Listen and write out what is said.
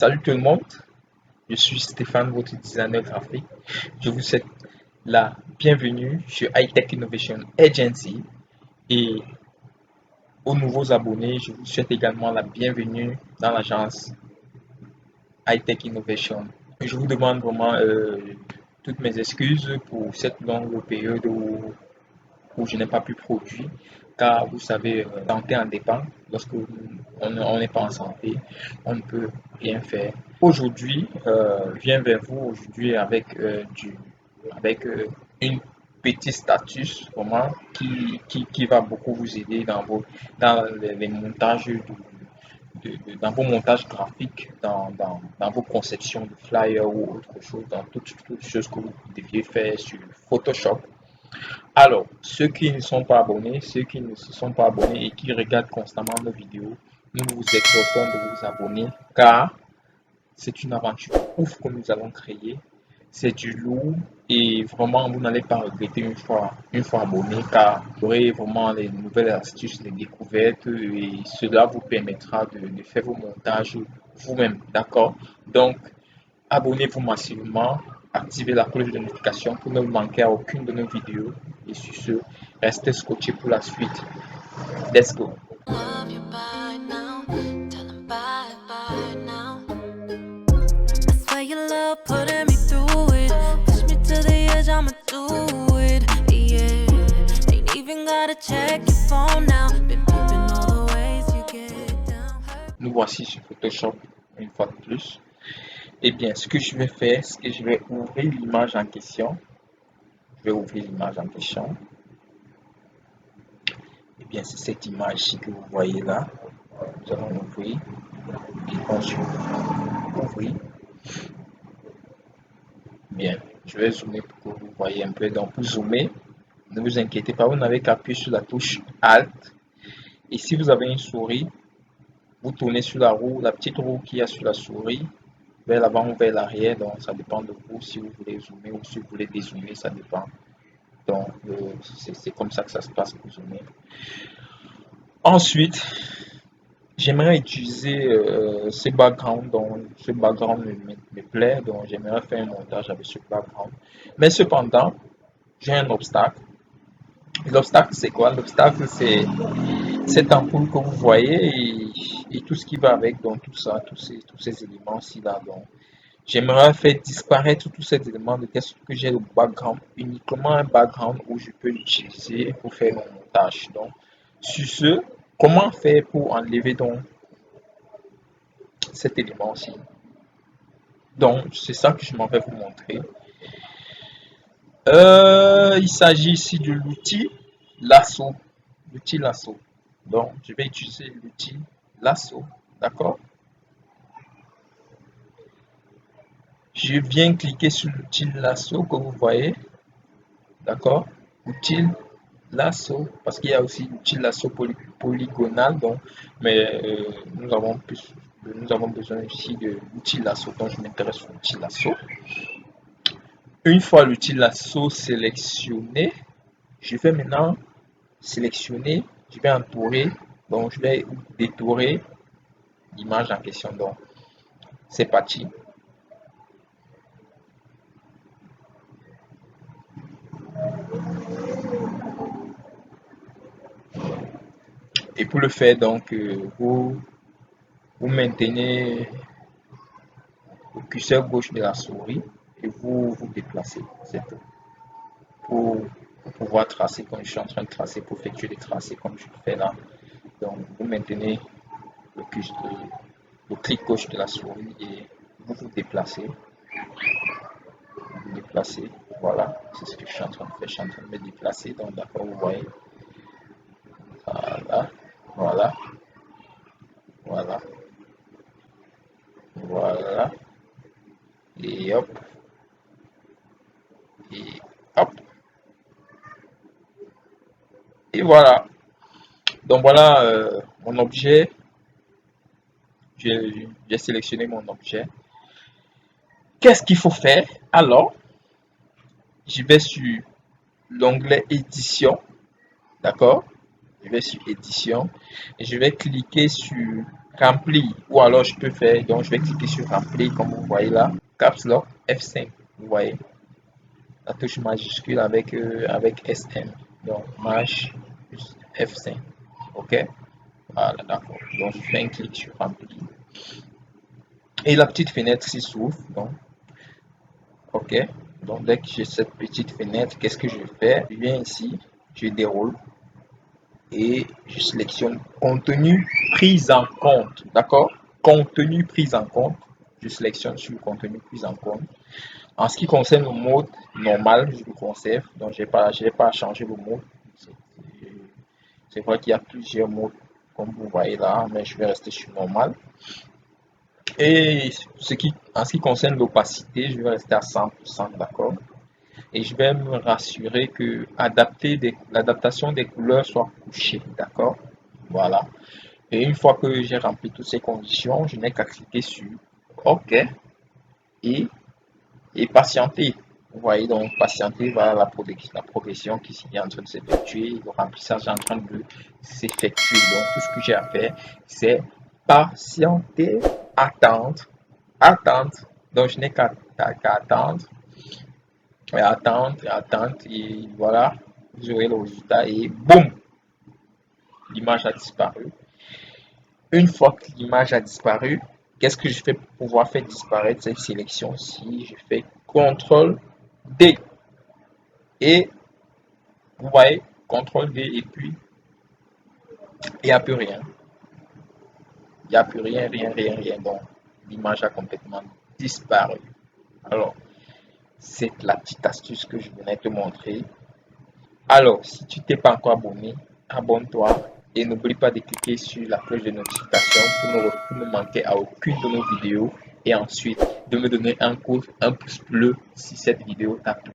Salut tout le monde, je suis Stéphane, votre designer graphique. Je vous souhaite la bienvenue sur High-Tech Innovation Agency et aux nouveaux abonnés, je vous souhaite également la bienvenue dans l'agence High-Tech Innovation. Je vous demande vraiment toutes mes excuses pour cette longue période où je n'ai pas pu produire, car vous savez, santé en dépend. Lorsque on n'est pas en santé, on ne peut rien faire. Aujourd'hui, je viens vers vous aujourd'hui avec une petite status vraiment qui va beaucoup vous aider dans les montages dans vos montages graphiques, dans vos conceptions de flyers ou autre chose, dans toutes choses que vous deviez faire sur Photoshop. Alors, ceux qui ne sont pas abonnés, ceux qui ne se sont pas abonnés et qui regardent constamment nos vidéos, nous vous exhortons de vous abonner car c'est une aventure ouf que nous allons créer. C'est du lourd et vraiment vous n'allez pas regretter une fois abonné car vous aurez vraiment les nouvelles astuces, les découvertes et cela vous permettra de faire vos montages vous-même. D'accord? Donc, abonnez-vous massivement, activez la cloche de notification pour ne manquer à aucune de nos vidéos. Et sur ce, restez scotché pour la suite. Let's go. Love you by now. Tell them bye bye now. I swear your love putting me through it. Push me to the edge, I'ma do it. Yeah, ain't even gotta check your phone now. Been peeping all the ways you get down. Nous voici sur Photoshop une fois de plus. Eh bien, ce que je vais faire, c'est que je vais ouvrir l'image en question. Je vais ouvrir l'image en question. Eh bien, c'est cette image-ci que vous voyez là. Nous allons ouvrir. Et ensuite, ouvrir. Bien, je vais zoomer pour que vous voyez un peu. Donc, pour zoomer, ne vous inquiétez pas, vous n'avez qu'à appuyer sur la touche Alt. Et si vous avez une souris, vous tournez sur la roue, la petite roue qu'il y a sur la souris, vers l'avant ou vers l'arrière. Donc, ça dépend de vous si vous voulez zoomer ou si vous voulez dézoomer, ça dépend. Donc, c'est comme ça que ça se passe pour zoomer. Ensuite, j'aimerais utiliser ce background, donc ce background me plaît, donc j'aimerais faire un montage avec ce background. Mais cependant, j'ai un obstacle. L'obstacle, c'est quoi? L'obstacle, c'est cette ampoule que vous voyez et tout ce qui va avec, donc tout ça, tous ces éléments-ci là. Donc, j'aimerais faire disparaître tous ces éléments de test que j'ai le background, uniquement un background où je peux l'utiliser pour faire mon montage. Donc, sur ce, comment faire pour enlever donc cet élément-ci? Donc, c'est ça que je m'en vais vous montrer. Il s'agit ici de l'outil lasso. L'outil lasso. Donc, je vais utiliser l'outil lasso. D'accord? Je viens cliquer sur l'outil lasso que vous voyez. D'accord? Outil lasso. Parce qu'il y a aussi l'outil lasso polygonal. Donc, mais nous avons besoin ici de l'outil lasso. Donc, je m'intéresse au l'outil lasso. Une fois l'outil lasso sélectionné, je vais maintenant sélectionner, je vais entourer, donc je vais détourer l'image en question. Donc, c'est parti. Et pour le faire, donc, vous maintenez le curseur gauche de la souris et vous déplacez. C'est tout. Pour pouvoir tracer comme je suis en train de tracer, pour effectuer des tracés comme je le fais là. Donc, vous maintenez le clic gauche de la souris et vous déplacez. Vous déplacez. Voilà, c'est ce que je suis en train de faire. Je suis en train de me déplacer. Donc, d'accord, vous voyez. Voilà, voilà, voilà, voilà. Et hop, et hop. Et voilà. Donc, voilà mon objet. J'ai sélectionné mon objet. Qu'est-ce qu'il faut faire? Alors, je vais sur l'onglet édition, d'accord? Je vais sur édition et je vais cliquer sur remplir. Ou alors je peux faire, donc je vais cliquer sur remplir comme vous voyez là. Caps Lock F5. Vous voyez la touche majuscule avec SM. Donc maj F5. Ok. Voilà, d'accord. Donc je fais un clic sur remplir. Et la petite fenêtre s'y s'ouvre. Donc, ok. Donc dès que j'ai cette petite fenêtre, qu'est-ce que je fais? Je viens ici, je déroule et je sélectionne contenu pris en compte. D'accord? Contenu pris en compte. Je sélectionne sur le contenu pris en compte. En ce qui concerne le mode normal, je le conserve. Donc, je n'ai pas à changer le mode. C'est vrai qu'il y a plusieurs modes, comme vous voyez là, mais je vais rester sur normal. Et en ce qui concerne l'opacité, je vais rester à 100%, d'accord? Et je vais me rassurer que l'adaptation des couleurs soit couchée, d'accord? Voilà. Et une fois que j'ai rempli toutes ces conditions, je n'ai qu'à cliquer sur OK et, patienter. Vous voyez donc patienter, voilà la progression qui est en train de s'effectuer, le remplissage est en train de s'effectuer. Donc tout ce que j'ai à faire, c'est patienter, attendre. Donc je n'ai qu'à attendre et voilà, vous aurez le résultat et boum, l'image a disparu. Une fois que l'image a disparu, qu'est-ce que je fais pour pouvoir faire disparaître cette sélection-ci? Je fais CTRL D et vous voyez, CTRL D et puis il n'y a plus rien. Il n'y a plus rien. Donc l'image a complètement disparu. Alors, c'est la petite astuce que je venais te montrer. Alors, si tu t'es pas encore abonné, abonne-toi et n'oublie pas de cliquer sur la cloche de notification pour ne manquer à aucune de nos vidéos et ensuite de me donner un pouce bleu si cette vidéo t'a plu.